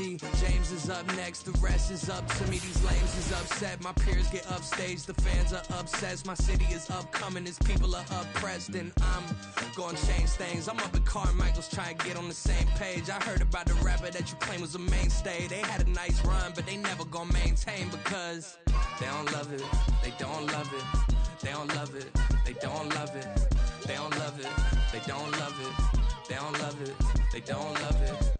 easy. James is up next, the rest is up to me. These lames is upset, my peers get upstaged, the fans are obsessed. My city is upcoming, his people are oppressed, and I'm gonna change things. I'm up at Carmichael's trying to get on the same page. I heard about the rapper that you claim was a mainstay. They had a nice run, but they never gonna maintain because they don't love it, they don't love it, they don't love it, they don't love it, they don't love it, they don't love it, they don't love it, they don't love it.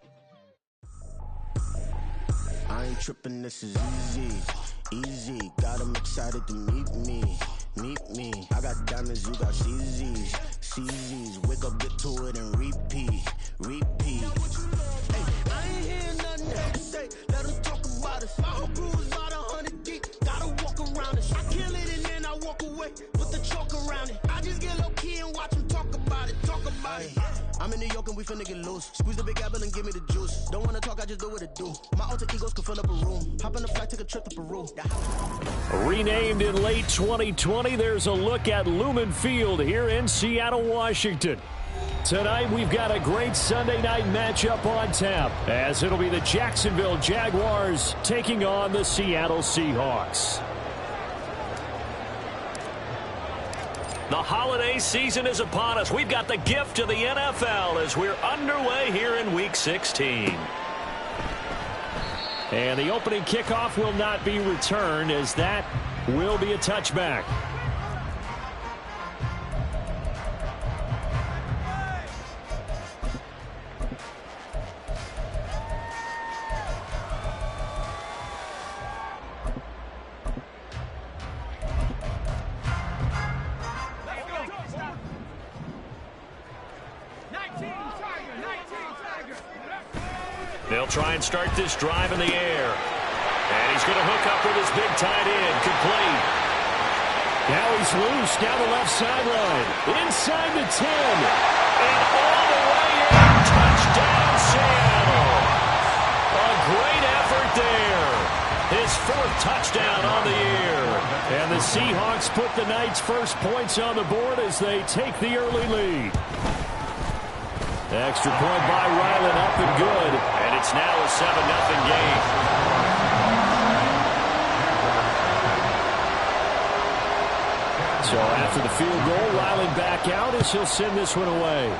I ain't tripping, this is easy, easy. Got them excited to meet me, meet me. I got diamonds, you got CZs, CZs. Wake up, get to it, and repeat, repeat. Hey, I ain't hearing nothing they say. Let them talk about us. My whole crew is about 100 deep. Gotta walk around it. I kill it and then I walk away with the chalk around it. I just get low key and watch them talk about it, talk about it. I'm in New York and we finna get loose. Squeeze the big apple and give me the juice. Don't wanna talk, I just do what it do. My alter egos can fill up a room. Hop on the flight, take a trip to Peru. Renamed in late 2020, there's a look at Lumen Field here in Seattle, Washington. Tonight, we've got a great Sunday night matchup on tap, as it'll be the Jacksonville Jaguars taking on the Seattle Seahawks. The holiday season is upon us. We've got the gift of the NFL as we're underway here in Week 16. And the opening kickoff will not be returned, as that will be a touchback. They'll try and start this drive in the air. And he's going to hook up with his big tight end. Complete. Now he's loose down the left sideline. Inside the 10. And all the way in. Touchdown, Seattle. A great effort there. His fourth touchdown on the year. And the Seahawks put the night's first points on the board as they take the early lead. Extra point by Ryland, up and good. And it's now a 7-0 game. So after the field goal, Ryland back out as he'll send this one away.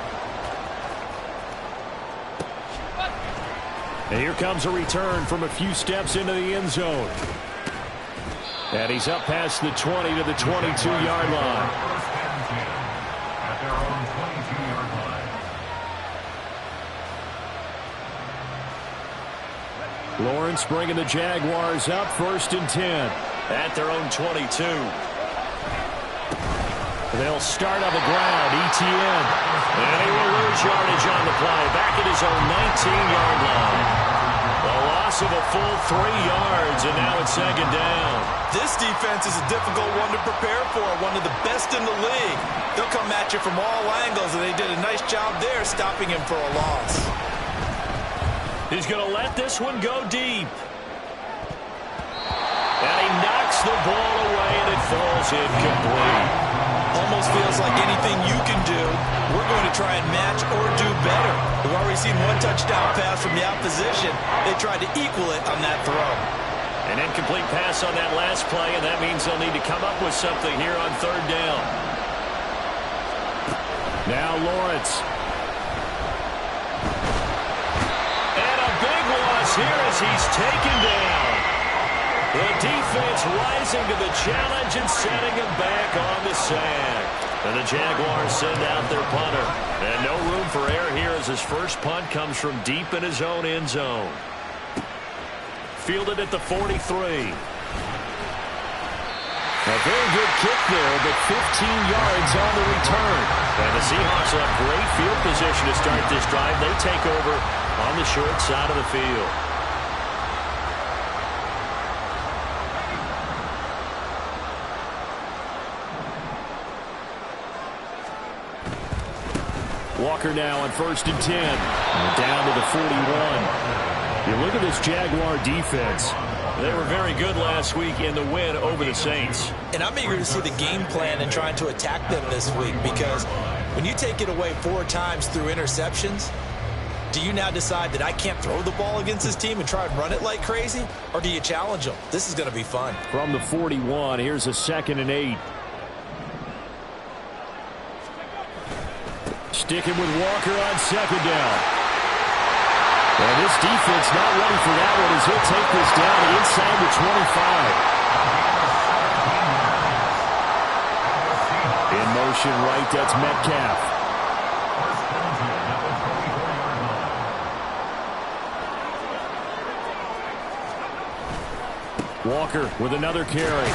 And here comes a return from a few steps into the end zone. And he's up past the 20 to the 22-yard line. Lawrence bringing the Jaguars up, 1st and 10. At their own 22. They'll start on the ground, ETN. And he will lose yardage on the play, back at his own 19-yard line. A loss of a full 3 yards, and now it's 2nd down. This defense is a difficult one to prepare for, one of the best in the league. They'll come at you from all angles, and they did a nice job there stopping him for a loss. He's going to let this one go deep. And he knocks the ball away, and it falls incomplete. Almost feels like anything you can do, we're going to try and match or do better. We've already seen one touchdown pass from the opposition. They tried to equal it on that throw. An incomplete pass on that last play, and that means they'll need to come up with something here on 3rd down. Now Lawrence. Here as he's taken down. The defense rising to the challenge and setting him back on the sack. And the Jaguars send out their punter. And no room for error here as his first punt comes from deep in his own end zone. Fielded at the 43. A very good kick there, but 15 yards on the return. And the Seahawks have great field position to start this drive. They take over on the short side of the field. Walker now on 1st and 10. Down to the 41. You look at this Jaguar defense. They were very good last week in the win over the Saints. And I'm eager to see the game plan and trying to attack them this week, because when you take it away 4 times through interceptions, Do you now decide that I can't throw the ball against this team and try and run it like crazy? Or do you challenge them? This is going to be fun. From the 41, here's a 2nd and 8. Sticking with Walker on 2nd down. And this defense not ready for that one as he'll take this down inside the 25. In motion right, that's Metcalf. Walker with another carry.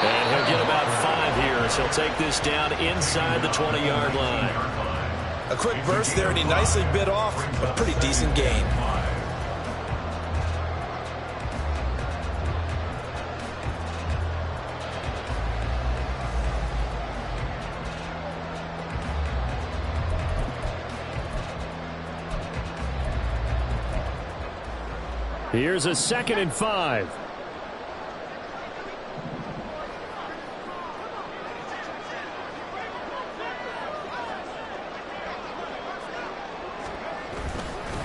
And he'll get about 5 here as he'll take this down inside the 20-yard line. A quick burst there, and he nicely bit off a pretty decent gain. Here's a 2nd and 5.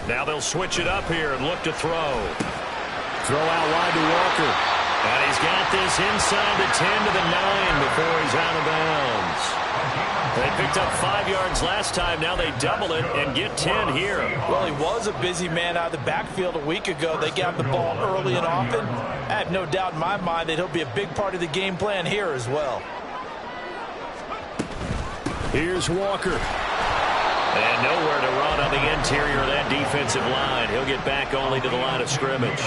Now they'll switch it up here and look to throw. Throw out wide to Walker. And he's got this inside the 10 to the 9 before he's out of bounds. They picked up 5 yards last time. Now they double it and get 10 here. Well, he was a busy man out of the backfield a week ago. They got the ball early and often. I have no doubt in my mind that he'll be a big part of the game plan here as well. Here's Walker. And nowhere to run on the interior of that defensive line. He'll get back only to the line of scrimmage.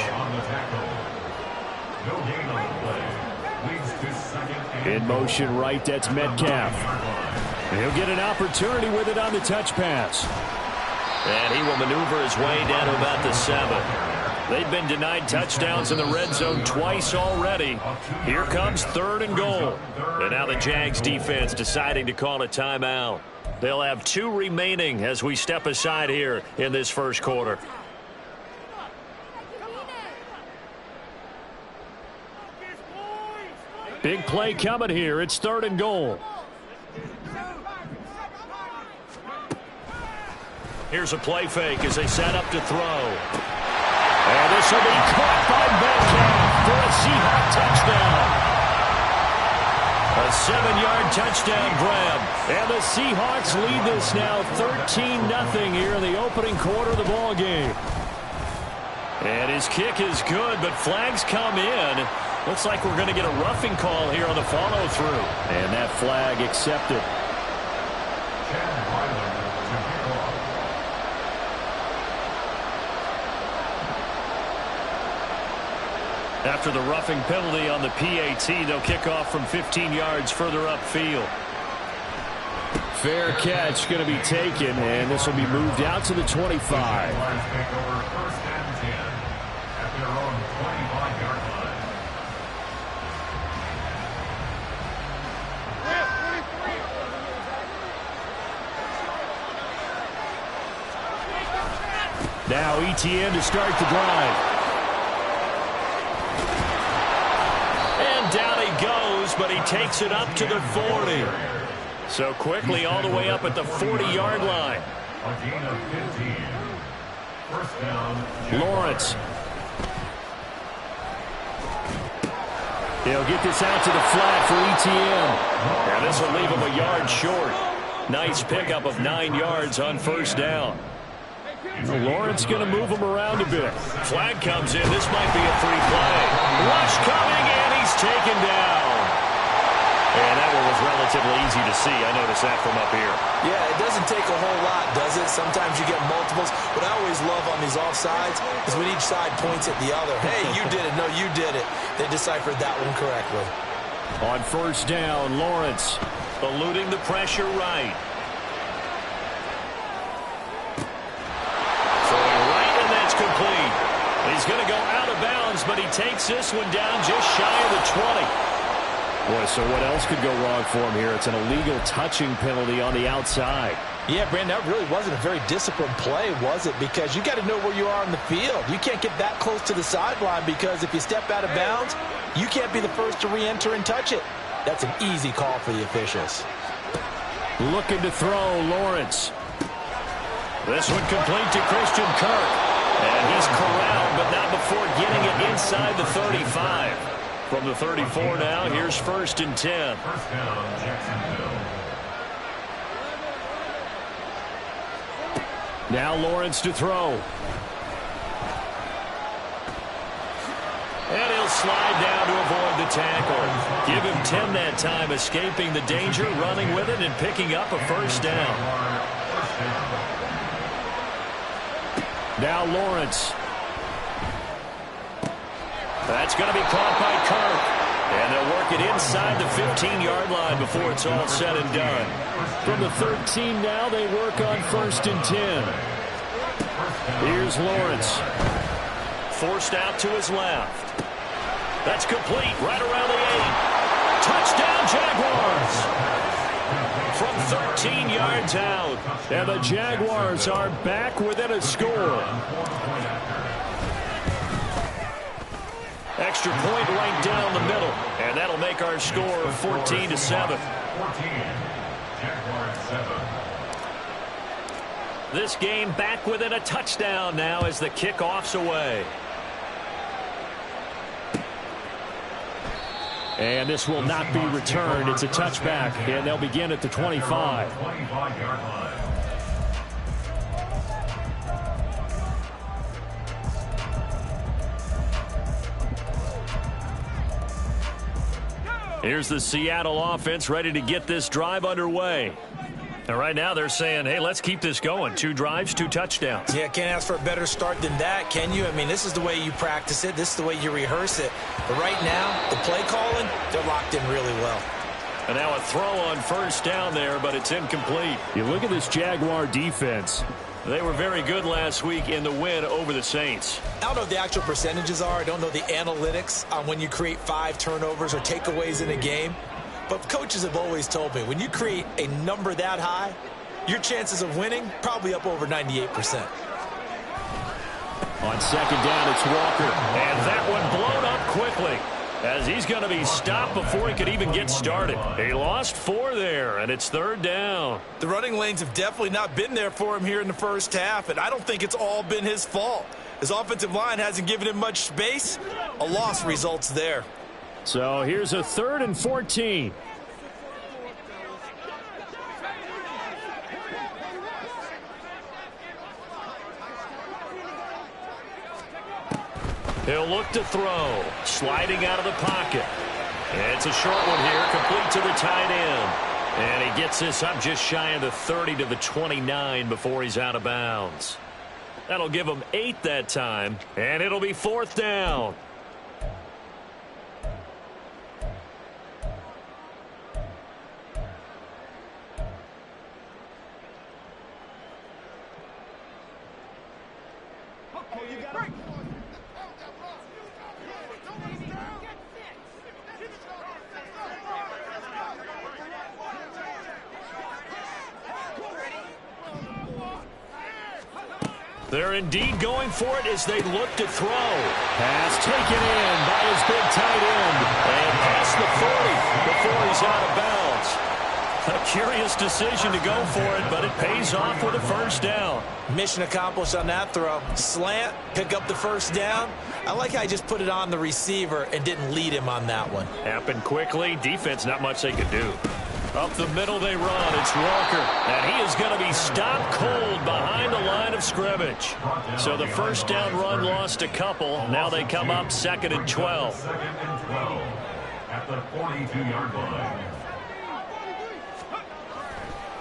In motion right, that's Metcalf. And he'll get an opportunity with it on the touch pass. And he will maneuver his way down to about the 7. They've been denied touchdowns in the red zone twice already. Here comes 3rd and goal. And now the Jags defense deciding to call a timeout. They'll have 2 remaining as we step aside here in this first quarter. Big play coming here. It's 3rd and goal. Here's a play fake as they set up to throw. And this will be caught by Metcalf for a Seahawks touchdown. A 7-yard touchdown grab. And the Seahawks lead this now 13-0 here in the opening quarter of the ball game. And his kick is good, but flags come in. Looks like we're going to get a roughing call here on the follow-through. And that flag accepted. After the roughing penalty on the PAT, they'll kick off from 15 yards further upfield. Fair catch going to be taken, and this will be moved out to the 25. Now ETN to start the drive. And down he goes, but he takes it up to the 40. So quickly all the way up at the 40-yard line. Lawrence. He'll get this out to the flat for ETN. And this will leave him a yard short. Nice pickup of 9 yards on 1st down. Lawrence going to move him around a bit. Flag comes in. This might be a free play. Rush coming, and he's taken down. And that one was relatively easy to see. I noticed that from up here. Yeah, it doesn't take a whole lot, does it? Sometimes you get multiples. What I always love on these offsides is when each side points at the other. Hey, you did it. No, you did it. They deciphered that one correctly. On 1st down, Lawrence. Eluding the pressure right. Throwing right, and that's complete. He's going to go out of bounds, but he takes this one down just shy of the 20. Boy, so what else could go wrong for him here? It's an illegal touching penalty on the outside. Yeah, Brandon, that really wasn't a very disciplined play, was it? Because you got to know where you are on the field. You can't get that close to the sideline because if you step out of bounds, you can't be the first to re-enter and touch it. That's an easy call for the officials. Looking to throw, Lawrence. This one complete to Christian Kirk. And he's corralled, but not before getting it inside the 35. From the 34 now, here's 1st and 10. Now Lawrence to throw. And he'll slide down to avoid the tackle. Give him 10 that time, escaping the danger, running with it, and picking up a 1st down. Now Lawrence. That's going to be caught by Kirk. And they'll work it inside the 15-yard line before it's all said and done. From the 13 now, they work on 1st and 10. Here's Lawrence. Forced out to his left. That's complete right around the 8. Touchdown, Jaguars! From 13 yards out. And the Jaguars are back within a score. Extra point right down the middle. And that'll make our score 14-7. This game back within a touchdown now as the kickoff's away. And this will not be returned. It's a touchback, and they'll begin at the 25. Here's the Seattle offense ready to get this drive underway. And right now they're saying, hey, let's keep this going. 2 drives, 2 touchdowns. Yeah, can't ask for a better start than that, can you? I mean, this is the way you practice it. This is the way you rehearse it. But right now, the play calling, they're locked in really well. And now a throw on 1st down there, but it's incomplete. You look at this Jaguar defense. They were very good last week in the win over the Saints. I don't know what the actual percentages are. I don't know the analytics on when you create 5 turnovers or takeaways in a game. But coaches have always told me, when you create a number that high, your chances of winning probably up over 98%. On 2nd down, it's Walker. And that one blown up quickly as he's going to be stopped before he could even get started. He lost 4 there, and it's 3rd down. The running lanes have definitely not been there for him here in the first half, and I don't think it's all been his fault. His offensive line hasn't given him much space. A loss results there. So here's a 3rd and 14. He'll look to throw. Sliding out of the pocket. And it's a short one here, complete to the tight end. And he gets this up just shy of the 30 to the 29 before he's out of bounds. That'll give him 8 that time. And it'll be 4th down. They're indeed going for it as they look to throw. Pass taken in by his big tight end. And past the 40 before he's out of bounds. A curious decision to go for it, but it pays off with a 1st down. Mission accomplished on that throw. Slant, pick up the 1st down. I like how he just put it on the receiver and didn't lead him on that one. Happened quickly. Defense, not much they could do. Up the middle they run. It's Walker. And he is going to be stopped cold behind the line of scrimmage. So the 1st down run lost a couple. Now they come up 2nd and 12. 2nd and 12 at the 42-yard line.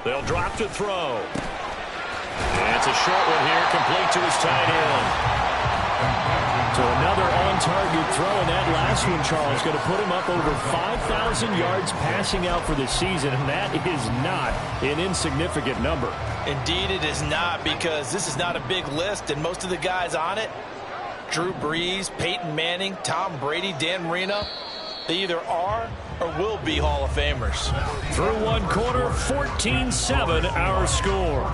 They'll drop to throw. And it's a short one here, complete to his tight end. So another on-target throw, and that last one, Charles, going to put him up over 5,000 yards passing out for the season, and that is not an insignificant number. Indeed it is not, because this is not a big list, and most of the guys on it, Drew Brees, Peyton Manning, Tom Brady, Dan Marino, they either are or will be Hall of Famers. Through one quarter, 14-7 our score.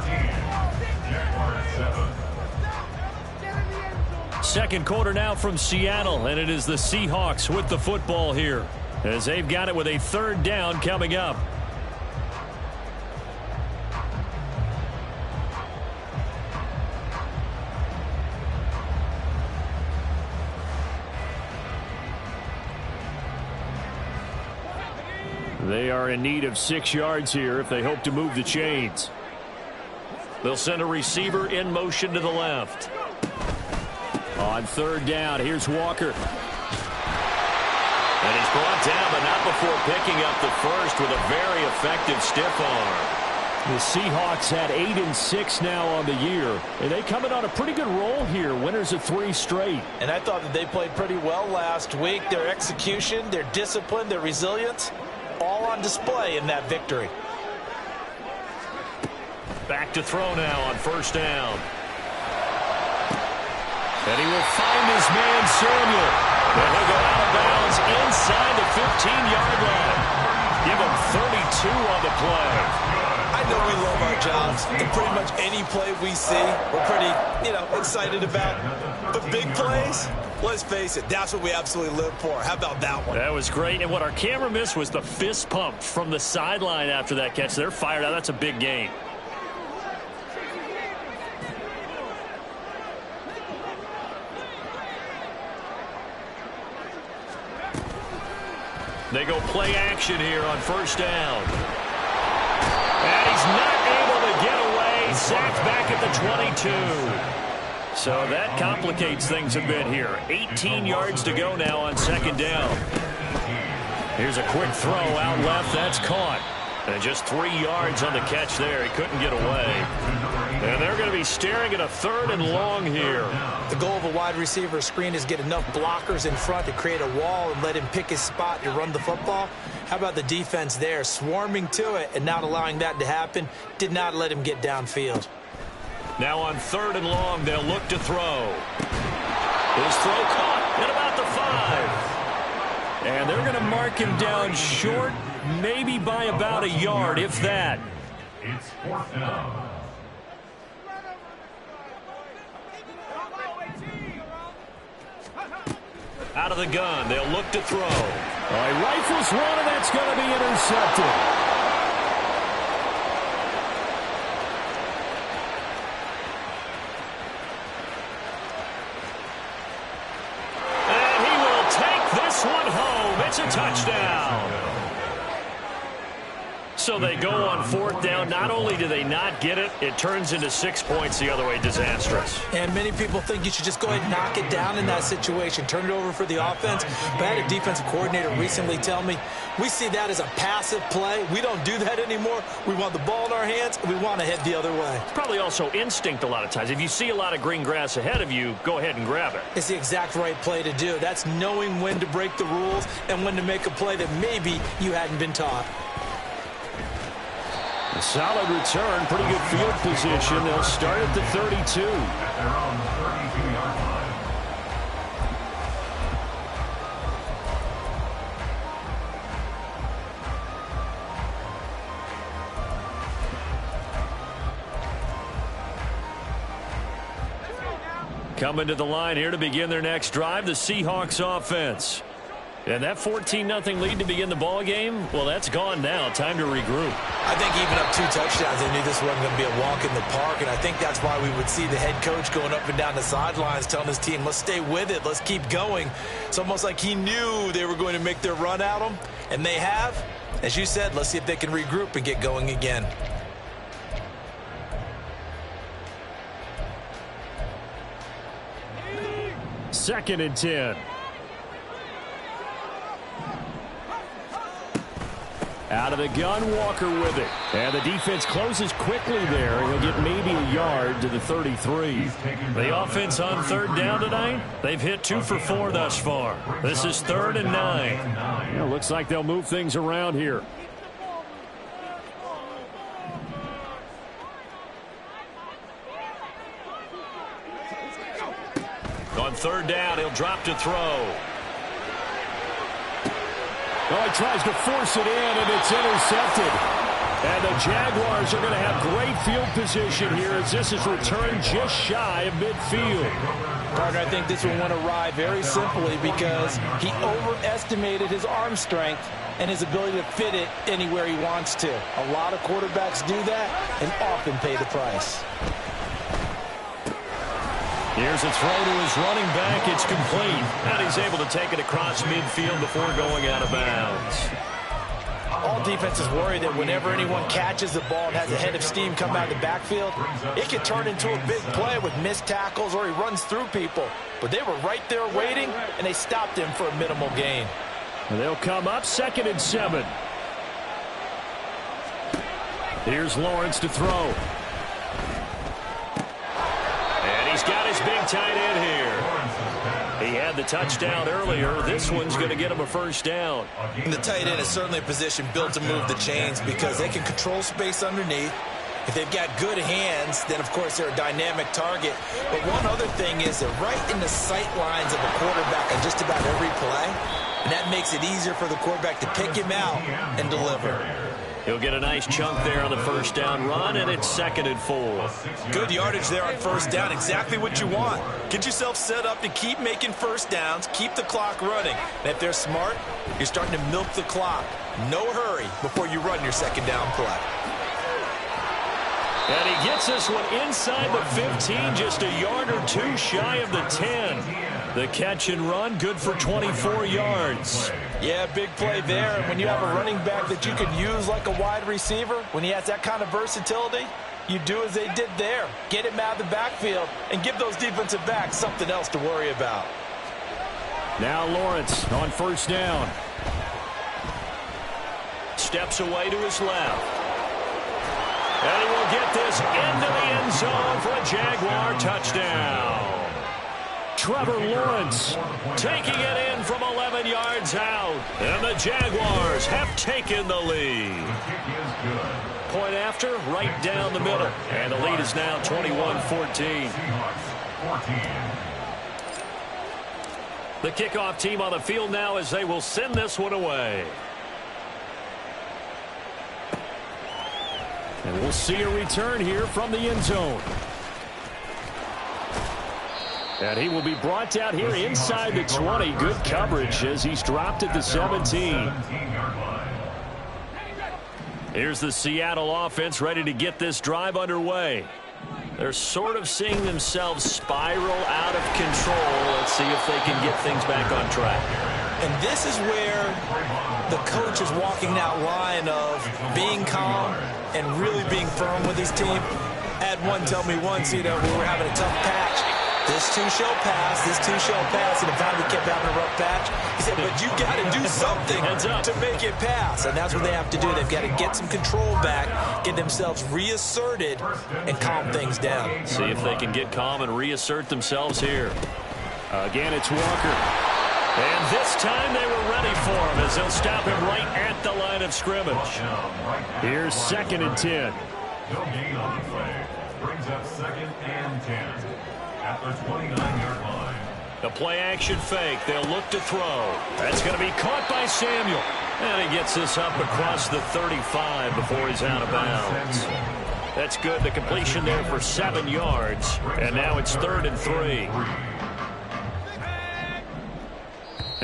2nd quarter now from Seattle, and it is the Seahawks with the football here as they've got it with a 3rd down coming up. They are in need of 6 yards here if they hope to move the chains. They'll send a receiver in motion to the left. On third down, here's Walker. And he's brought down, but not before picking up the first with a very effective stiff arm. The Seahawks had 8-6 now on the year, and they come in on a pretty good roll here, winners of 3 straight. And I thought that they played pretty well last week. Their execution, their discipline, their resilience, all on display in that victory. Back to throw now on first down. And he will find his man Samuel. And he'll go out of bounds inside the 15-yard line. Give him 32 on the play. I know we love our jobs, and pretty much any play we see, we're pretty, excited about. But big plays, let's face it, that's what we absolutely live for. How about that one? That was great, and what our camera missed was the fist pump from the sideline after that catch. They're fired out. That's a big gain. They go play action here on first down. And he's not able to get away. Sacked back at the 22. So that complicates things a bit here. 18 yards to go now on second down. Here's a quick throw out left. That's caught. And just 3 yards on the catch there. He couldn't get away. And they're going to be staring at a 3rd and long here. The goal of a wide receiver screen is get enough blockers in front to create a wall and let him pick his spot to run the football. How about the defense there, swarming to it and not allowing that to happen? Did not let him get downfield. Now on 3rd and long, they'll look to throw. His throw caught at about the 5. And they're going to mark him down short, maybe by about a yard, if that. It's 4th down. Out of the gun, they'll look to throw. He rifles one, and that's going to be intercepted. And he will take this one home. It's a touchdown. So they go on 4th down. Not only do they not get it, it turns into 6 points the other way. Disastrous. And many people think you should just go ahead and knock it down in that situation. Turn it over for the offense. But I had a defensive coordinator recently tell me, we see that as a passive play. We don't do that anymore. We want the ball in our hands, and we want to head the other way. Probably also instinct a lot of times. If you see a lot of green grass ahead of you, go ahead and grab it. It's the exact right play to do. That's knowing when to break the rules and when to make a play that maybe you hadn't been taught. A solid return, pretty good field position. They'll start at the 32. At their own 32-yard line. Coming to the line here to begin their next drive, the Seahawks offense. And that 14-0 lead to begin the ball game, well, that's gone now. Time to regroup. I think even up 2 touchdowns, they knew this wasn't going to be a walk in the park, and I think that's why we would see the head coach going up and down the sidelines telling his team, let's stay with it, let's keep going. It's almost like he knew they were going to make their run at him, and they have. As you said, let's see if they can regroup and get going again. Second and 10. Out of the gun, Walker with it. And the defense closes quickly there. He'll get maybe a yard to the 33. The offense on 3rd down tonight, they've hit 2 for 4 thus far. This is 3rd and 9. Yeah, looks like they'll move things around here. On 3rd down, he'll drop to throw. He tries to force it in, and it's intercepted. And the Jaguars are going to have great field position here as this is returned just shy of midfield. Partner, I think this one went awry very simply because he overestimated his arm strength and his ability to fit it anywhere he wants to. A lot of quarterbacks do that and often pay the price. Here's a throw to his running back. It's complete. And he's able to take it across midfield before going out of bounds. All defenses worry that whenever anyone catches the ball and has a head of steam come out of the backfield, it can turn into a big play with missed tackles or he runs through people. But they were right there waiting, and they stopped him for a minimal gain. And they'll come up 2nd and 7. Here's Lawrence to throw. And he's got his big tight end here. He had the touchdown earlier. This one's going to get him a first down. And the tight end is certainly a position built to move the chains because they can control space underneath. If they've got good hands, then, of course, they're a dynamic target. But one other thing is they're right in the sight lines of a quarterback on just about every play. And that makes it easier for the quarterback to pick him out and deliver. He'll get a nice chunk there on the first down run, and it's 2nd and 4. Good yardage there on first down. Exactly what you want. Get yourself set up to keep making first downs, keep the clock running. And if they're smart, you're starting to milk the clock. No hurry before you run your second down play. And he gets this one inside the 15, just a yard or two shy of the 10. The catch and run, good for 24 yards. Yeah, big play there. And when you have a running back that you can use like a wide receiver, when he has that kind of versatility, you do as they did there. Get him out of the backfield and give those defensive backs something else to worry about. Now Lawrence on first down. Steps away to his left. And he will get this into the end zone for a Jaguar touchdown. Trevor Lawrence taking it in from 11 yards out. And the Jaguars have taken the lead. Point after, right down the middle. And the lead is now 21-14. The kickoff team on the field now as they will send this one away. And we'll see a return here from the end zone. And he will be brought out here inside the 20. Good coverage as he's dropped at the 17. Here's the Seattle offense ready to get this drive underway. They're sort of seeing themselves spiral out of control. Let's see if they can get things back on track. And this is where the coach is walking that line of being calm and really being firm with his team. Had one tell me once, we were having a tough patch. This too shall pass, this too shall pass, and the time we kept having a rough patch. He said, but you got to do something to make it pass, and that's what they have to do. They've got to get some control back, get themselves reasserted, and calm things down. See if they can get calm and reassert themselves here. Again, it's Walker. And this time they were ready for him as they'll stop him right at the line of scrimmage. Here's 2nd and 10. No gain on the play. Brings up 2nd and 10. At the 29-yard line. The play action fake. They'll look to throw. That's going to be caught by Samuel. And he gets this up across the 35 before he's out of bounds. That's good. The completion there for 7 yards. And now it's 3rd and 3.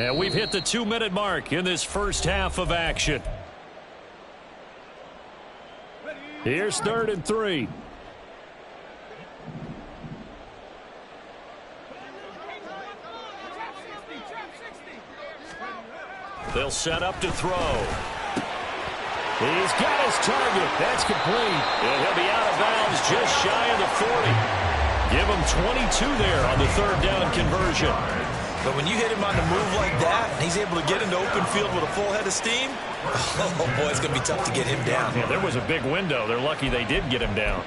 And we've hit the 2-minute mark in this first half of action. Here's 3rd and 3. They'll set up to throw. He's got his target. That's complete. And he'll be out of bounds just shy of the 40. Give him 22 there on the 3rd down conversion. But when you hit him on the move like that, and he's able to get into open field with a full head of steam, oh boy, it's going to be tough to get him down. Yeah, there was a big window. They're lucky they did get him down.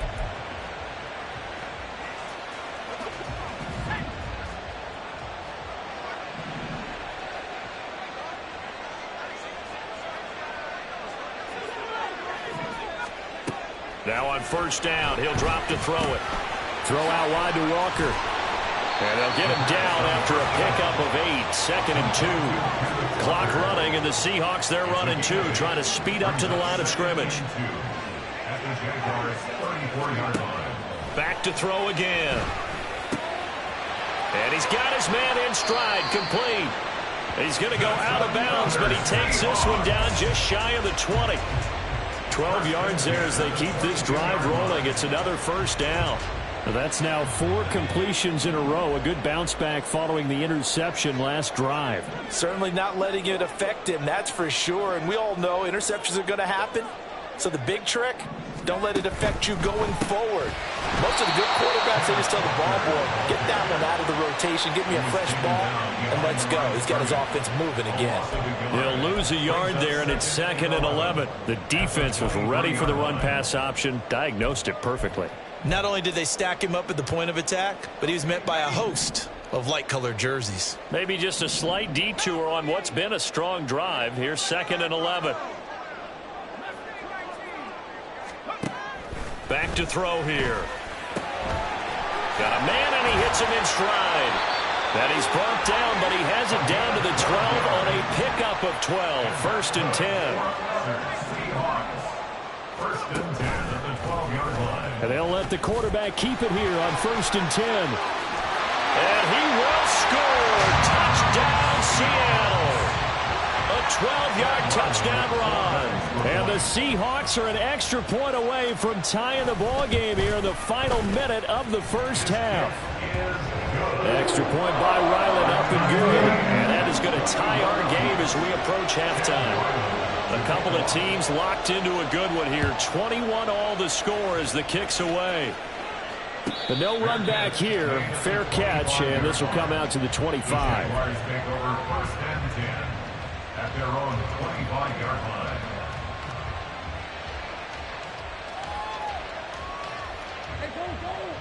Now on first down, he'll drop to throw it. Throw out wide to Walker. And they'll get him down after a pickup of 8. 2nd and 2. Clock running, and the Seahawks, they're running 2, trying to speed up to the line of scrimmage. Back to throw again. And he's got his man in stride, complete. He's going to go out of bounds, but he takes this one down just shy of the 20. 12 yards there as they keep this drive rolling. It's another first down. That's now 4 completions in a row. A good bounce back following the interception last drive. Certainly not letting it affect him, that's for sure. And we all know interceptions are going to happen. So the big trick, don't let it affect you going forward. Most of the good quarterbacks, they just tell the ball boy, get that one out of the rotation, give me a fresh ball, and let's go. He's got his offense moving again. He'll lose a yard there, and it's 2nd and 11. The defense was ready for the run-pass option, diagnosed it perfectly. Not only did they stack him up at the point of attack, but he was met by a host of light-colored jerseys. Maybe just a slight detour on what's been a strong drive. Here's 2nd and 11. Back to throw here. Got a man, and he hits him in stride. And he's brought down, but he has it down to the 12 on a pickup of 12. 1st and 10. First and 10 at the 12-yard line. And they'll let the quarterback keep it here on 1st and 10. And he will score. Touchdown, Seattle. A 12-yard touchdown run. And the Seahawks are an extra point away from tying the ball game here in the final minute of the first half. Extra point by Ryland, up and good. And that is going to tie our game as we approach halftime. A couple of teams locked into a good one here. 21-all the score as the kick's away. But no run back here. Fair catch, and this will come out to the 25. Jaguars take over 1st and 10 at their own 25-yard line.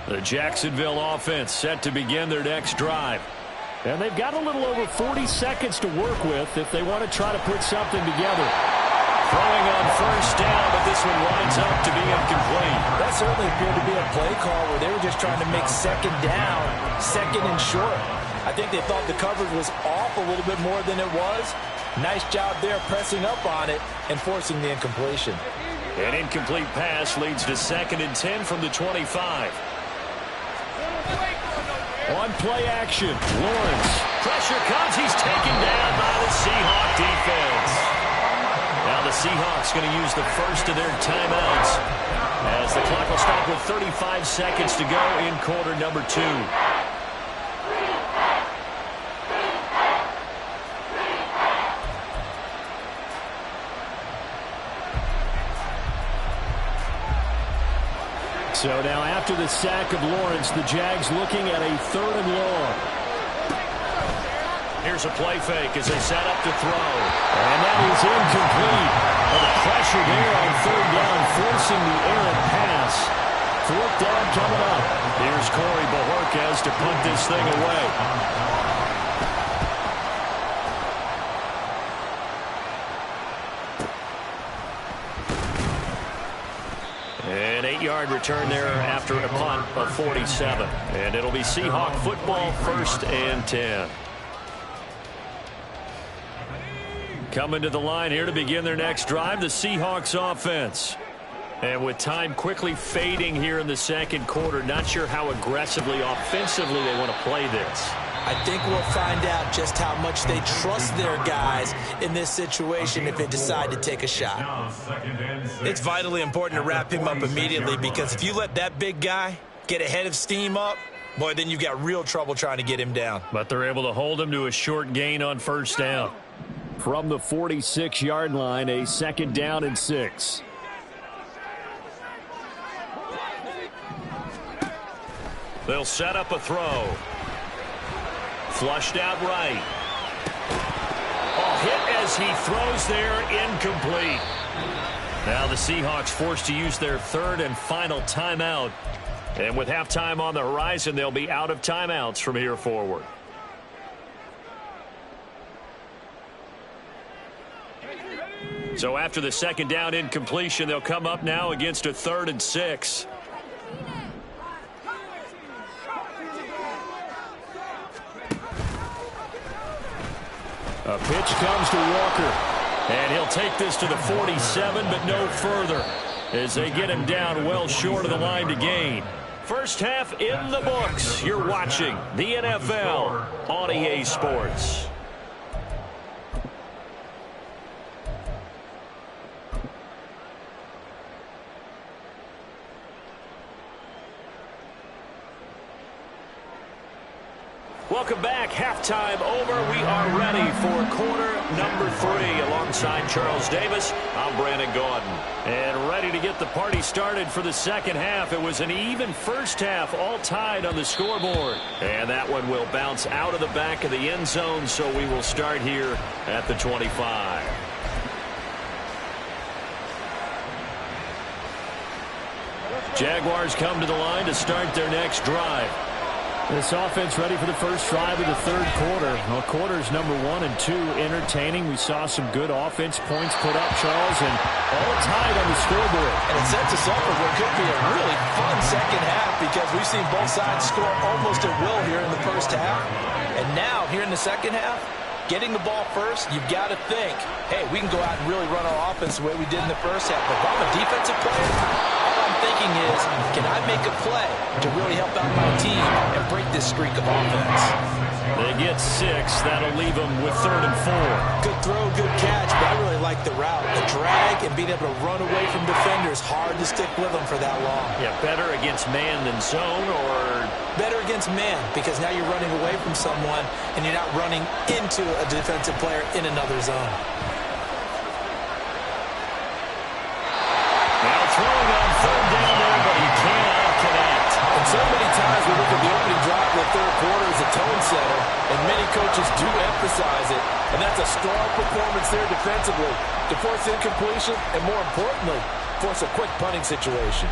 The Jacksonville offense set to begin their next drive. And they've got a little over 40 seconds to work with if they want to try to put something together. Throwing on 1st down, but this one winds up to be incomplete. That certainly appeared to be a play call where they were just trying to make 2nd down, 2nd and short. I think they thought the coverage was off a little bit more than it was. Nice job there pressing up on it and forcing the incompletion. An incomplete pass leads to 2nd and 10 from the 25. On play action, Lawrence. Pressure comes. He's taken down by the Seahawk defense. Now the Seahawks going to use the first of their timeouts as the clock will stop with 35 seconds to go in quarter number 2. So now after the sack of Lawrence, the Jags looking at a 3rd and long. Here's a play fake as they set up to throw. And that is incomplete. Well, the pressure there on 3rd down, forcing the errant pass. 4th down coming up. Here's Corey Bojorquez to punt this thing away. An 8-yard return there after a punt of 47. And it'll be Seahawk football, 1st and 10. Coming to the line here to begin their next drive, the Seahawks offense. And with time quickly fading here in the 2nd quarter, not sure how aggressively, offensively they want to play this. I think we'll find out just how much they trust their guys in this situation if they decide to take a shot. It's vitally important to wrap him up immediately, because if you let that big guy get ahead of steam up, boy, then you've got real trouble trying to get him down. But they're able to hold him to a short gain on 1st down. From the 46-yard line, a 2nd down and 6. They'll set up a throw. Flushed out right. Hit as he throws there, incomplete. Now the Seahawks forced to use their 3rd and final timeout. And with halftime on the horizon, they'll be out of timeouts from here forward. So after the 2nd down incompletion, they'll come up now against a 3rd and 6. A pitch comes to Walker. And he'll take this to the 47, but no further, as they get him down well short of the line to gain. First half in the books. You're watching the NFL on EA Sports. halftime over. We are ready for quarter number 3. Alongside Charles Davis, I'm Brandon Gaudin. And ready to get the party started for the second half. It was an even first half, all tied on the scoreboard. And that one will bounce out of the back of the end zone, so we will start here at the 25. Jaguars come to the line to start their next drive. This offense ready for the first drive of the third quarter. Well, quarters number 1 and 2 entertaining. We saw some good offense points put up, Charles, and all tied on the scoreboard. And it sets us up for what could be a really fun second half because we've seen both sides score almost at will here in the first half. And now, here in the second half, getting the ball first, you've got to think, hey, we can go out and really run our offense the way we did in the first half. But if I'm a defensive player, all I'm thinking is, can I make a play to really help out my team and break this streak of offense? They get 6. That'll leave them with 3rd and 4. Good throw, good catch, but I really like the route. The drag and being able to run away from defenders, hard to stick with them for that long. Yeah, better against man than zone, or better against man, because now you're running away from someone and you're not running into a defensive player in another zone. Now throwing on 3rd down there, but he cannot connect. And so many times we look at the opening drive of the third quarter as a tone setter, and many coaches do emphasize it, and that's a strong performance there defensively to force incompletion and, more importantly, force a quick punting situation.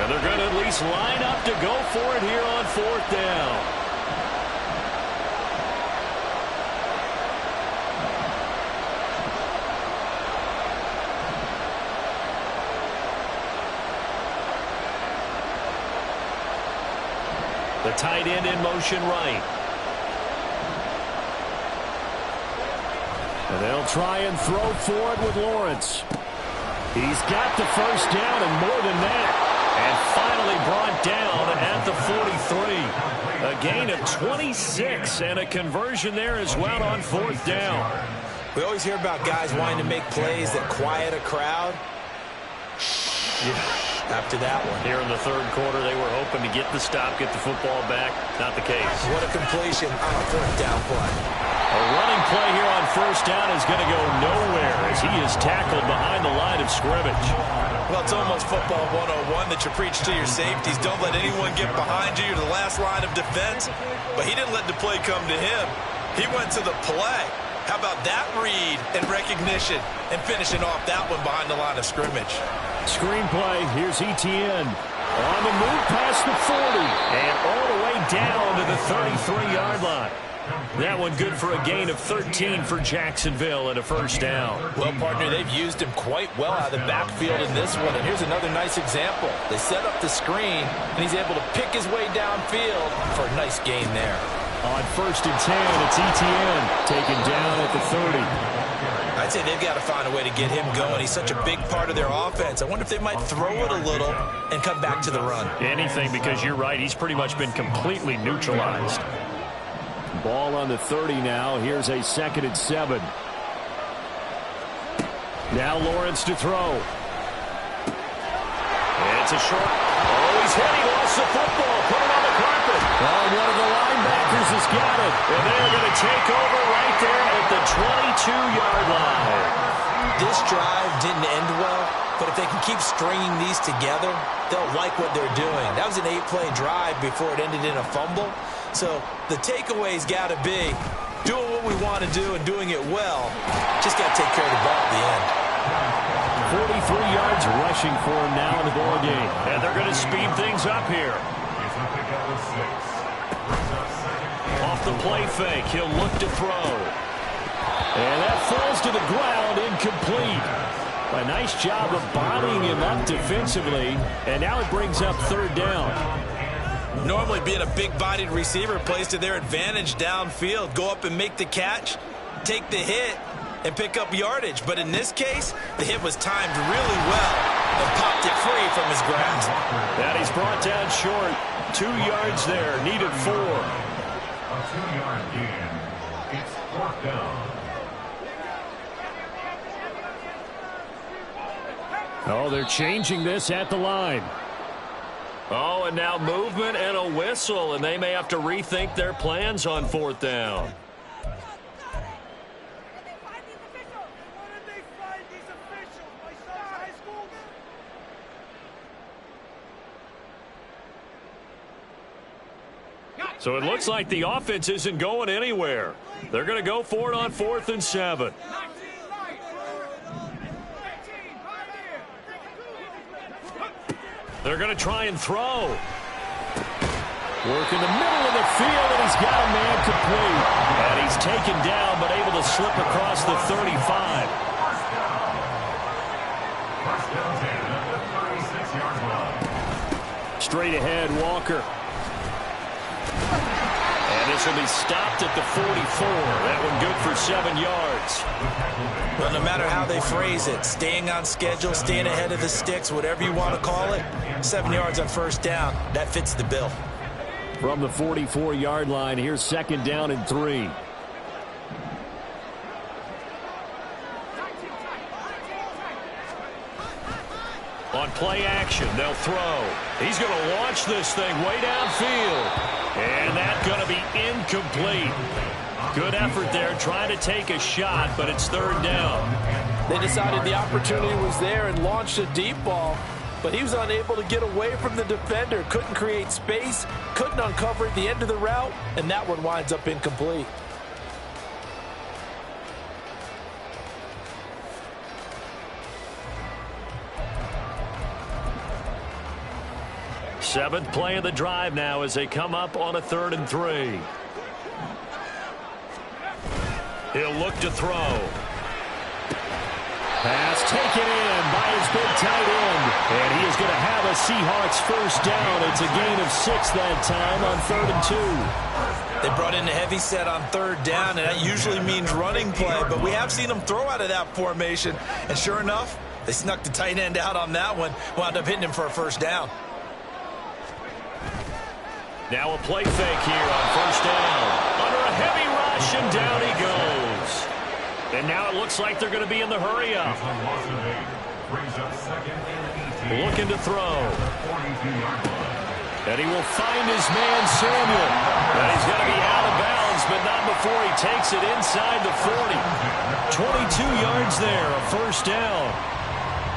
And they're going to at least line up to go for it here on 4th down. The tight end in motion right. And they'll try and throw forward with Lawrence. He's got the first down and more than that. And finally brought down at the 43. A gain of 26 and a conversion there as well on 4th down. We always hear about guys wanting to make plays that quiet a crowd. After that one. Here in the third quarter, they were hoping to get the stop, get the football back. Not the case. What a completion on a 4th down play. A running play here on 1st down is going to go nowhere as he is tackled behind the line of scrimmage. Well, it's almost football 101 that you preach to your safeties. Don't let anyone get behind you. You're the last line of defense. But he didn't let the play come to him. He went to the play. How about that read and recognition and finishing off that one behind the line of scrimmage? Screenplay, here's Etienne. On the move past the 40. And all the way down to the 33-yard line. That one good for a gain of 13 for Jacksonville and a first down. Well, partner, they've used him quite well out of the backfield in this one. And here's another nice example. They set up the screen, and he's able to pick his way downfield for a nice gain there. On 1st and 10, it's Etienne taken down at the 30. I'd say they've got to find a way to get him going. He's such a big part of their offense. I wonder if they might throw it a little and come back to the run. Anything, because you're right. He's pretty much been completely neutralized. Ball on the 30 now. Here's a 2nd and 7. Now Lawrence to throw. It's a short. Oh, he's hit. He lost the football. Put it on the carpet. Oh, one of the linebackers has got it. And they're going to take over right there at the 22-yard line. This drive didn't end well, but if they can keep stringing these together, they'll like what they're doing. That was an 8-play drive before it ended in a fumble. So the takeaway's got to be doing what we want to do and doing it well. Just got to take care of the ball at the end. 43 yards rushing for him now in the ball game. And they're going to speed things up here. Off the play fake, he'll look to throw. And that falls to the ground, incomplete. A nice job of bodying him up defensively. And now it brings up 3rd down. Normally being a big-bodied receiver plays to their advantage downfield. Go up and make the catch, take the hit, and pick up yardage. But in this case, the hit was timed really well and popped it free from his grasp. That he's brought down short. 2 yards there, needed 4. A 2-yard gain. It's 4th down. Oh, they're changing this at the line. Oh, and now movement and a whistle, and they may have to rethink their plans on 4th down. So it looks like the offense isn't going anywhere. They're going to go for it on 4th and 7. They're going to try and throw. Work in the middle of the field, and he's got a man complete. And he's taken down, but able to slip across the 35. Straight ahead, Walker. And this will be stopped at the 44. That one good for 7 yards. Well, no matter how they phrase it, staying on schedule, staying ahead of the sticks, whatever you want to call it, 7 yards on 1st down, that fits the bill. From the 44-yard line, here's 2nd down and 3. On play action, they'll throw. He's going to launch this thing way downfield. And that's going to be incomplete. Good effort there, trying to take a shot, but it's 3rd down. They decided the opportunity was there and launched a deep ball, but he was unable to get away from the defender. Couldn't create space, couldn't uncover at the end of the route, and that one winds up incomplete. Seventh play of the drive now as they come up on a 3rd and 3. He'll look to throw. Pass taken in by his big tight end. And he is going to have a Seahawks 1st down. It's a gain of 6 that time on 3rd and 2. They brought in a heavy set on 3rd down, and that usually means running play. But we have seen them throw out of that formation. And sure enough, they snuck the tight end out on that one. Wound up hitting him for a 1st down. Now a play fake here on 1st down. Under a heavy rush, and down he goes. And now it looks like they're going to be in the hurry-up. Looking to throw. And he will find his man, Samuel. And he's going to be out of bounds, but not before he takes it inside the 40. 22 yards there, a 1st down.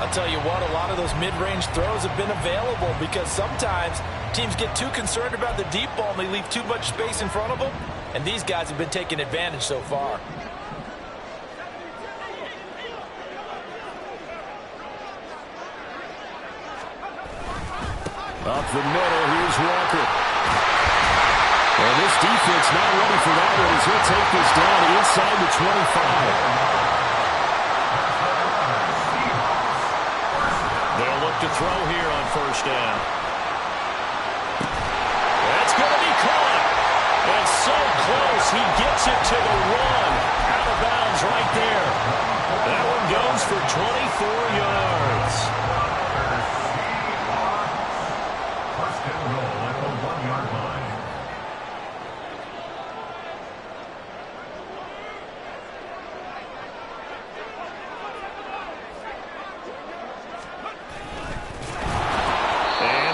I'll tell you what, a lot of those mid-range throws have been available because sometimes teams get too concerned about the deep ball and they leave too much space in front of them, and these guys have been taking advantage so far. Up the middle, here's Walker. And this defense not ready for that one as he'll take this down inside the 25. They'll look to throw here on 1st down. That's going to be caught. And so close, he gets it to the 1. Out of bounds right there. That one goes for 24 yards.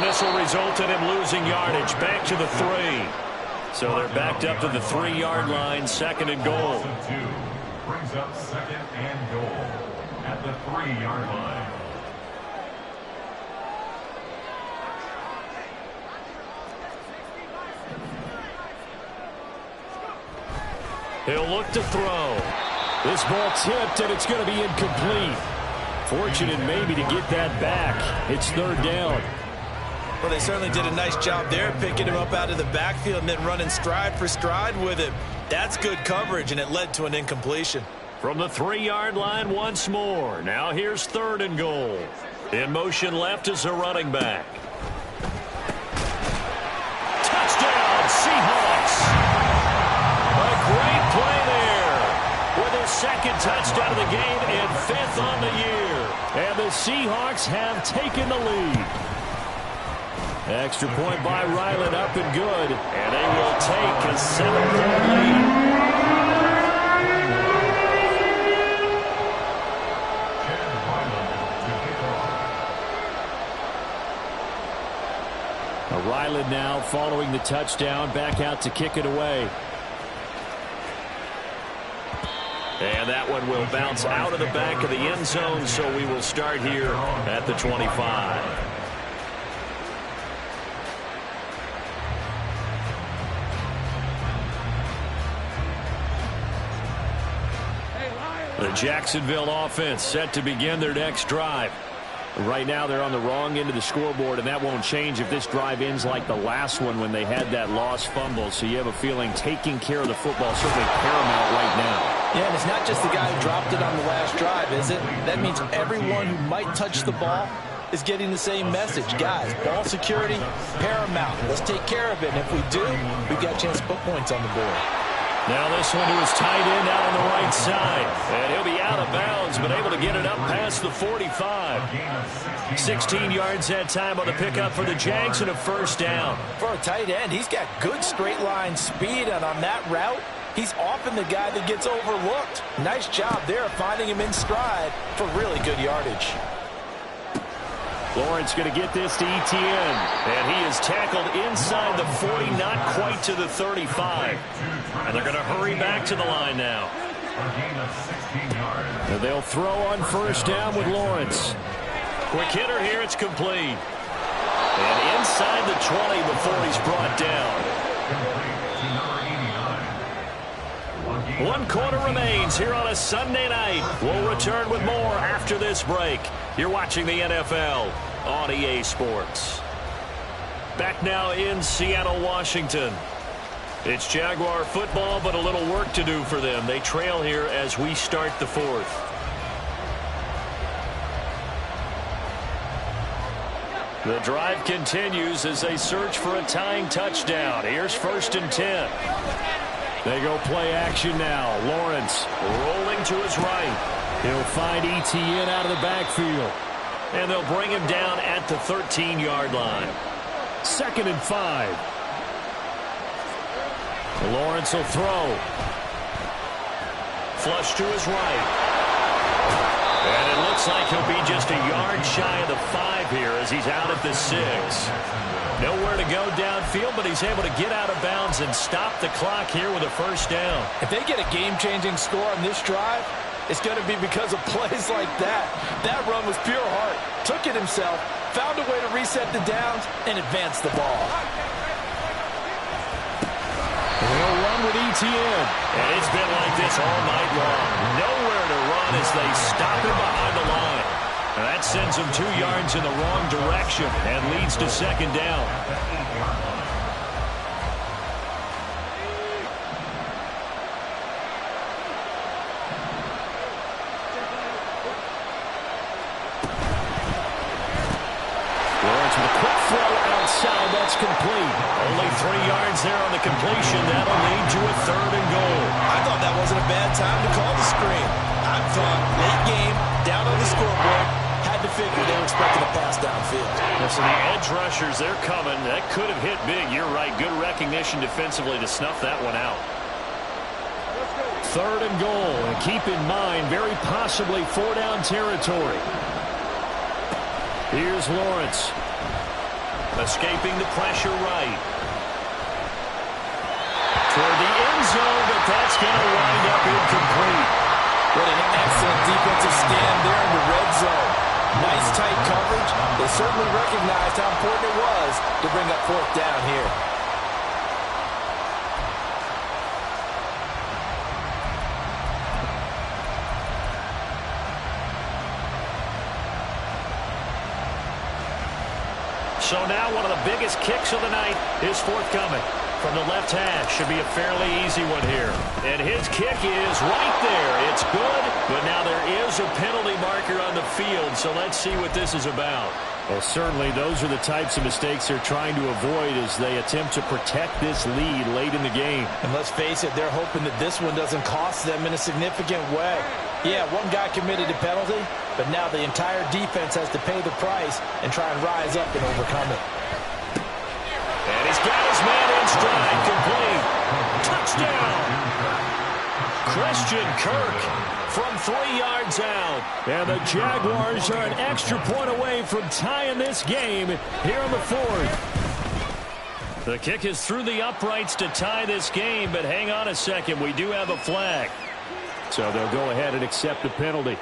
This will result in him losing yardage back to the 3. So they're backed up to the 3-yard line, 2nd and goal. Brings up 2nd and goal at the 3-yard line. He'll look to throw. This ball tipped, and it's going to be incomplete. Fortunate maybe to get that back. It's 3rd down. Well, they certainly did a nice job there, picking him up out of the backfield and then running stride for stride with him. That's good coverage, and it led to an incompletion. From the 3-yard line once more. Now here's 3rd and goal. In motion left is a running back. Touchdown, Seahawks. A great play there. With his 2nd touchdown of the game and 5th on the year. And the Seahawks have taken the lead. Extra point by Ryland, up and good. And they will take a 7-point lead. Ryland now following the touchdown, back out to kick it away. And that one will bounce out of the back of the end zone, so we will start here at the 25. The Jacksonville offense set to begin their next drive. Right now they're on the wrong end of the scoreboard, and that won't change if this drive ends like the last one when they had that lost fumble. So you have a feeling taking care of the football is certainly paramount right now. Yeah, and it's not just the guy who dropped it on the last drive, is it? That means everyone who might touch the ball is getting the same message. Guys, ball security, paramount. Let's take care of it. And if we do, we've got a chance to put points on the board. Now this one to his tight end out on the right side. And he'll be out of bounds, but able to get it up past the 45. 16 yards that time on the pickup for the Jags and a first down. For a tight end, he's got good straight line speed, and on that route, he's often the guy that gets overlooked. Nice job there finding him in stride for really good yardage. Lawrence going to get this to Etienne. And he is tackled inside the 40, not quite to the 35. And they're going to hurry back to the line now. And they'll throw on first down with Lawrence. Quick hitter here, it's complete. And inside the 20 before he's brought down. 1 quarter remains here on a Sunday night. We'll return with more after this break. You're watching the NFL on EA Sports. Back now in Seattle, Washington. It's Jaguar football, but a little work to do for them. They trail here as we start the fourth. The drive continues as they search for a tying touchdown. Here's 1st and 10. They go play action now. Lawrence rolling to his right. He'll find Etienne out of the backfield. And they'll bring him down at the 13-yard line. 2nd and 5. Lawrence will throw. Flush to his right. And it looks like he'll be just a yard shy of the 5 here as he's out at the 6. Nowhere to go downfield, but he's able to get out of bounds and stop the clock here with a first down. If they get a game-changing score on this drive, it's going to be because of plays like that. That run was pure heart. Took it himself, found a way to reset the downs, and advance the ball. They'll run with Etienne. And it's been like this all night long. Nowhere to run as they stop him behind the line. And that sends him 2 yards in the wrong direction and leads to 2nd down. Lawrence with a quick throw outside. That's complete. Only 3 yards there on the completion. That'll lead to a 3rd and goal. I thought that wasn't a bad time to call the screen. I thought late game, down on the scoreboard, had to figure they were expecting a pass downfield. So the edge rushers, they're coming. That could have hit big. You're right. Good recognition defensively to snuff that one out. 3rd and goal. And keep in mind, very possibly 4-down territory. Here's Lawrence. Escaping the pressure right. Toward the end zone, but that's going to wind up incomplete. What an excellent defensive stand there in the red zone. Nice tight coverage. They certainly recognized how important it was to bring up 4th down here. So now one of the biggest kicks of the night is forthcoming. From the left hash, should be a fairly easy one here. And his kick is right there. It's good, but now there is a penalty marker on the field, so let's see what this is about. Well, certainly those are the types of mistakes they're trying to avoid as they attempt to protect this lead late in the game. And let's face it, they're hoping that this one doesn't cost them in a significant way. Yeah, one guy committed a penalty, but now the entire defense has to pay the price and try and rise up and overcome it. And he's got his man in stride, complete. Touchdown! Christian Kirk from 3 yards out. And the Jaguars are an extra point away from tying this game here in the 4th. The kick is through the uprights to tie this game, but hang on a second. We do have a flag. So they'll go ahead and accept the penalty.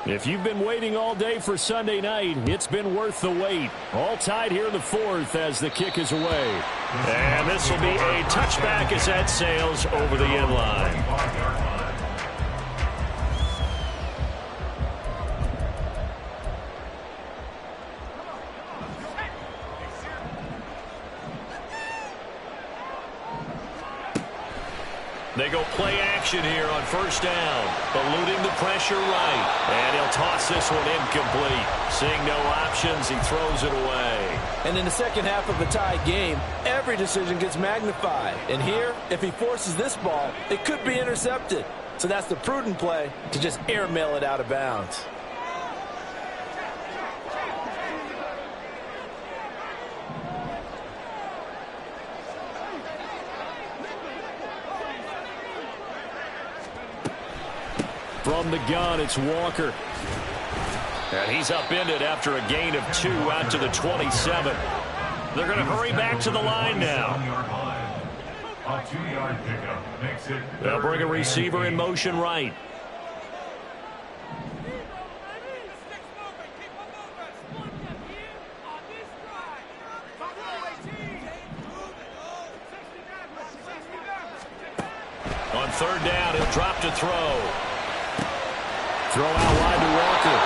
If you've been waiting all day for Sunday night, it's been worth the wait. All tied here in the fourth as the kick is away. And this will be a touchback as that sails over the end line. They go play action here on first down. Eluding the pressure right. And he'll toss this one incomplete. Seeing no options, he throws it away. And in the second half of a tie game, every decision gets magnified. And here, if he forces this ball, it could be intercepted. So that's the prudent play to just airmail it out of bounds. From the gun, it's Walker. And he's upended after a gain of 2 out to the 27. They're going to hurry back to the line now. A 2-yard pickup makes it. They'll bring a receiver in motion right. On third down, he'll drop to throw. Throw out wide to Walker.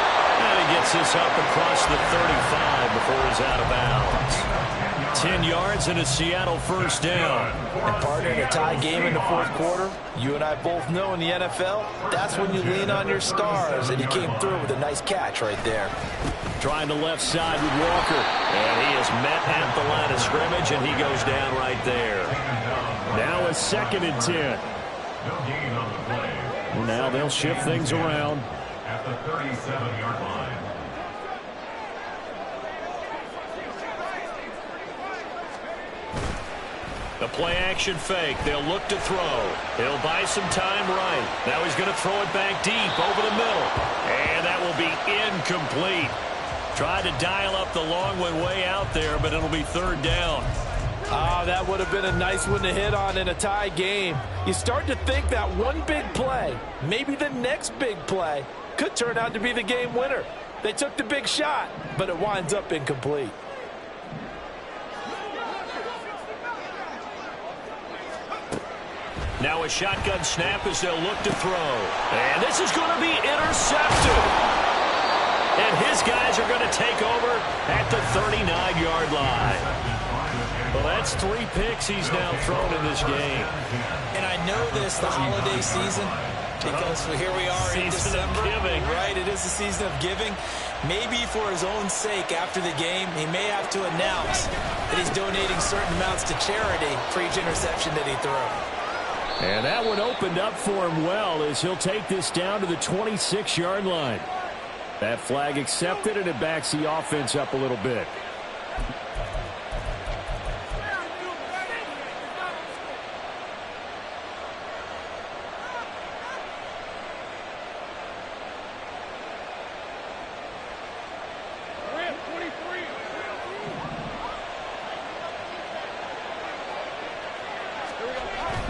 And he gets this up across the 35 before he's out of bounds. 10 yards and a Seattle first down. And partner, in a tie game in the fourth quarter, you and I both know in the NFL, that's when you lean on your stars. And he came through with a nice catch right there. Trying the left side with Walker. And he is met at the line of scrimmage, and he goes down right there. Now a 2nd and 10. No gain on the play. Well, now they'll shift things around. At the 37-yard line. The play action fake. They'll look to throw. He'll buy some time right. Now he's going to throw it back deep over the middle. And that will be incomplete. Tried to dial up the long one way out there, but it'll be third down. Ah, that would have been a nice one to hit on in a tie game. You start to think that one big play, maybe the next big play, could turn out to be the game winner. They took the big shot, but it winds up incomplete. Now a shotgun snap as they'll look to throw. And this is going to be intercepted. And his guys are going to take over at the 39-yard line. Well, that's 3 picks he's now thrown in this game. And I know this, the holiday season, because here we are in December. Giving. Right, it is the season of giving. Maybe for his own sake after the game, he may have to announce that he's donating certain amounts to charity for each interception that he threw. And that one opened up for him well as he'll take this down to the 26-yard line. That flag accepted, and it backs the offense up a little bit.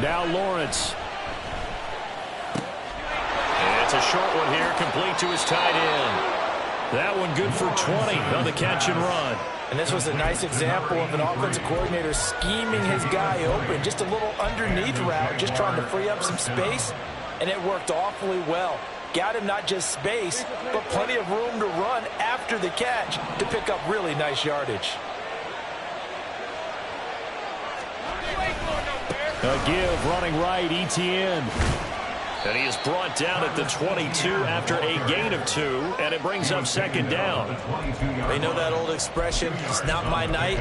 Now Lawrence. And it's a short one here, complete to his tight end. That one good for 20 on the catch and run. And this was a nice example of an offensive coordinator scheming his guy open. Just a little underneath route, just trying to free up some space. And it worked awfully well. Got him not just space, but plenty of room to run after the catch to pick up really nice yardage. A give running right, Etienne. And he is brought down at the 22 after a gain of 2, and it brings up 2nd down. They know that old expression, it's not my night.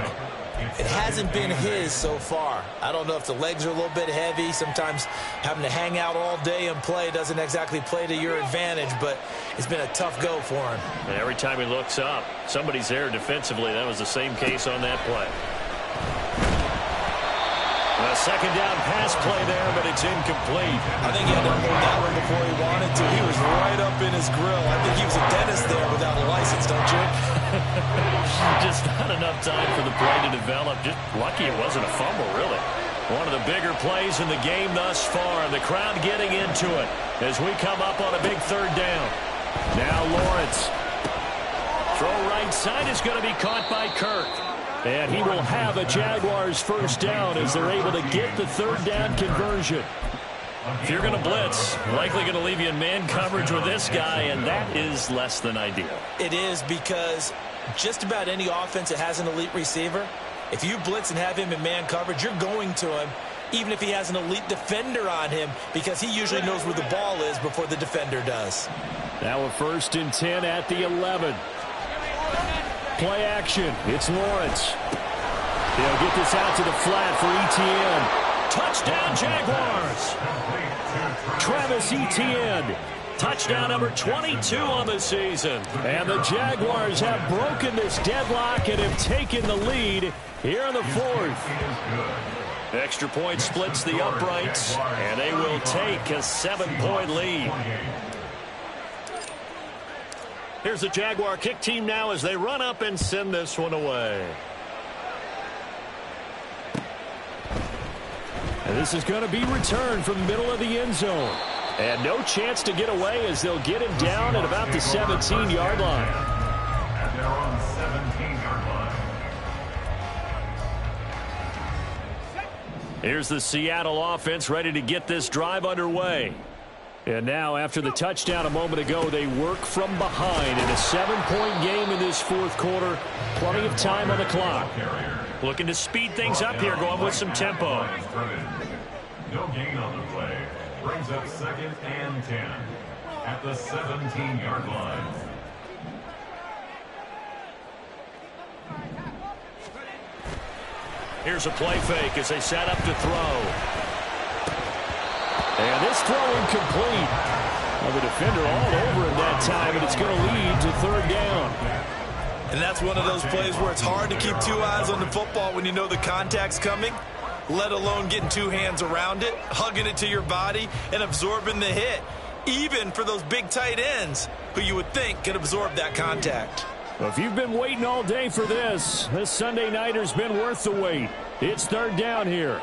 It hasn't been his so far. I don't know if the legs are a little bit heavy. Sometimes having to hang out all day and play doesn't exactly play to your advantage, but it's been a tough go for him. And every time he looks up, somebody's there defensively. That was the same case on that play. A 2nd down pass play there, but it's incomplete. I think he had to hold that one before he wanted to. He was right up in his grill. I think he was a dentist there without a license, don't you? just lucky it wasn't a fumble, really. One of the bigger plays in the game thus far, and the crowd getting into it as we come up on a big third down. Now Lawrence. Throw right side is going to be caught by Kirk. And he will have a Jaguars first down as they're able to get the third down conversion. If you're going to blitz, likely going to leave you in man coverage with this guy, and that is less than ideal. It is, because just about any offense that has an elite receiver, if you blitz and have him in man coverage, you're going to him, even if he has an elite defender on him, because he usually knows where the ball is before the defender does. Now a 1st and 10 at the 11. Play action. It's Lawrence. He'll get this out to the flat for Etienne. Touchdown, Jaguars. Travis Etienne. Touchdown number 22 on the season. And the Jaguars have broken this deadlock and have taken the lead here in the 4th. Extra point splits the uprights, and they will take a 7-point lead. Here's the Jaguar kick team now as they run up and send this one away. And this is going to be returned from the middle of the end zone. And no chance to get away as they'll get him down at about the 17-yard line. And they're on the 17-yard line. Here's the Seattle offense ready to get this drive underway. And now, after the touchdown a moment ago, they work from behind in a 7-point game in this 4th quarter. Plenty of time on the clock. Looking to speed things up here, going with some tempo. No gain on the play. Brings up 2nd and 10 at the 17-yard line. Here's a play fake as they set up to throw. And this throw incomplete. Well, the defender all over him that time, and it's going to lead to 3rd down. And that's one of those plays where it's hard to keep 2 eyes on the football when you know the contact's coming, let alone getting 2 hands around it, hugging it to your body, and absorbing the hit, even for those big tight ends who you would think could absorb that contact. Well, if you've been waiting all day for this Sunday nighter's been worth the wait. It's 3rd down here.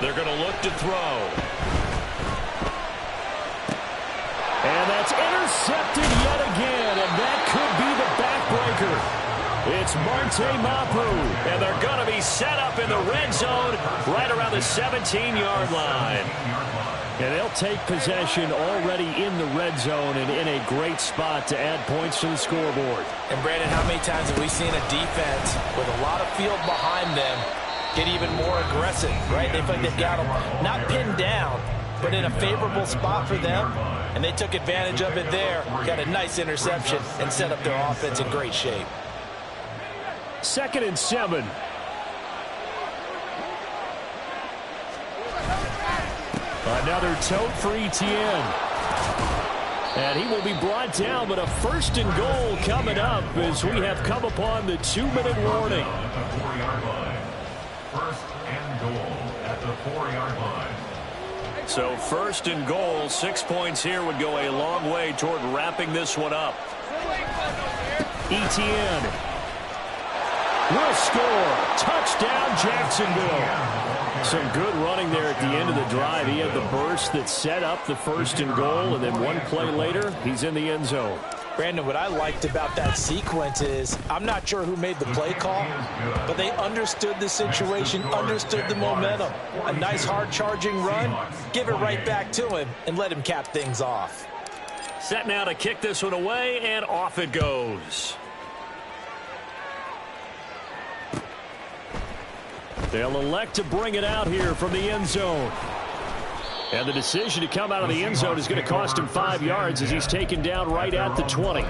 They're going to look to throw. And that's intercepted yet again, and that could be the backbreaker. It's Marte Mapu, and they're going to be set up in the red zone right around the 17-yard line. And they'll take possession already in the red zone and in a great spot to add points to the scoreboard. And, Brandon, how many times have we seen a defense with a lot of field behind them get even more aggressive, right? They feel like they've got them not pinned down, but in a favorable spot for them, and they took advantage of it there, got a nice interception, and set up their offense in great shape. 2nd and 7. Another tote for Etienne. And he will be brought down, but a 1st and goal coming up as we have come upon the 2-minute warning. 1st and goal at the 4-yard line. So 1st and goal, 6 points here would go a long way toward wrapping this one up. Etienne will score. Touchdown, Jacksonville. Some good running there at the end of the drive. He had the burst that set up the 1st and goal, and then one play later, he's in the end zone. Brandon, what I liked about that sequence is I'm not sure who made the play call, but they understood the situation, understood the momentum. A nice hard-charging run, give it right back to him, and let him cap things off. Set now to kick this one away, and off it goes. They'll elect to bring it out here from the end zone. And the decision to come out of the end zone is going to cost him 5 yards as he's taken down right at the 20.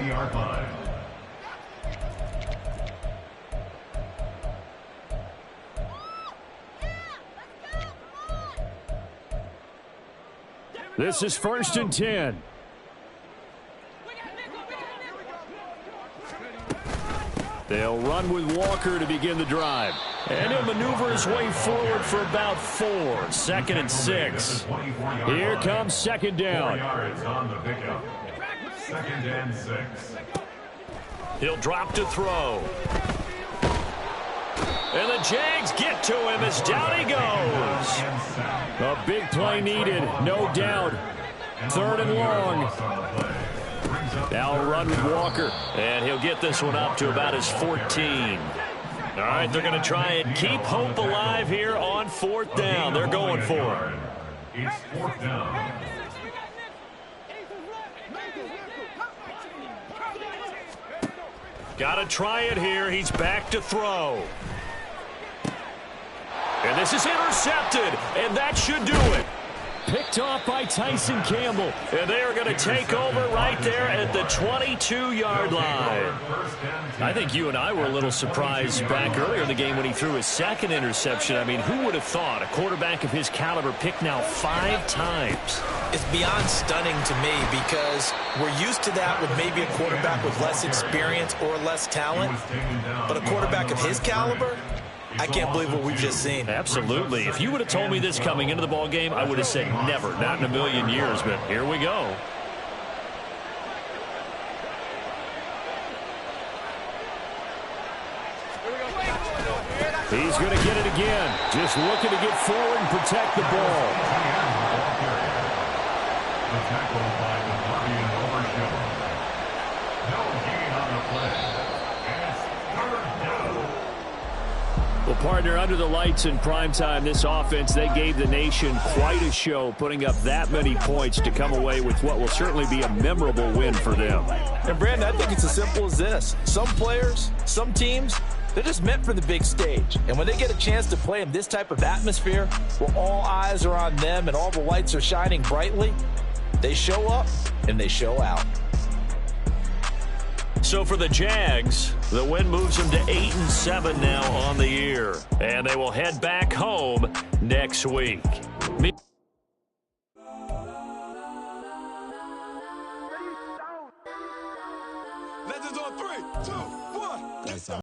This is 1st and 10. They'll run with Walker to begin the drive. And he'll maneuver his way forward for about 4. 2nd and 6. Here comes 2nd down. 2nd and 6. He'll drop to throw. And the Jags get to him as down he goes. A big play needed, no doubt. 3rd and long. Now a run with Walker. And he'll get this one up to about his 14. All right, they're going to try and keep hope alive here on 4th down. They're going for it. It's 4th down. Got to try it here. He's back to throw. And this is intercepted, and that should do it. Picked off by Tyson Campbell. And they are going to take over right there at the 22-yard line. I think you and I were a little surprised back earlier in the game when he threw his 2nd interception. I mean, who would have thought a quarterback of his caliber picked now 5 times? It's beyond stunning to me because we're used to that with maybe a quarterback with less experience or less talent. But a quarterback of his caliber, I can't believe what we've just seen. Absolutely. If you would have told me this coming into the ball game, I would have said never, not in a million years. But here we go. He's going to get it again. Just looking to get forward and protect the ball. The tackle by the Guardian overshot. No gain on the play. And it's 3rd down. Well, partner, under the lights in primetime, this offense, they gave the nation quite a show, putting up that many points to come away with what will certainly be a memorable win for them. And, Brandon, I think it's as simple as this. Some players, some teams, they're just meant for the big stage. And when they get a chance to play in this type of atmosphere where all eyes are on them and all the lights are shining brightly, they show up and they show out. So for the Jags, the win moves them to 8-7 now on the year. And they will head back home next week. Legends on 3, 2, 1.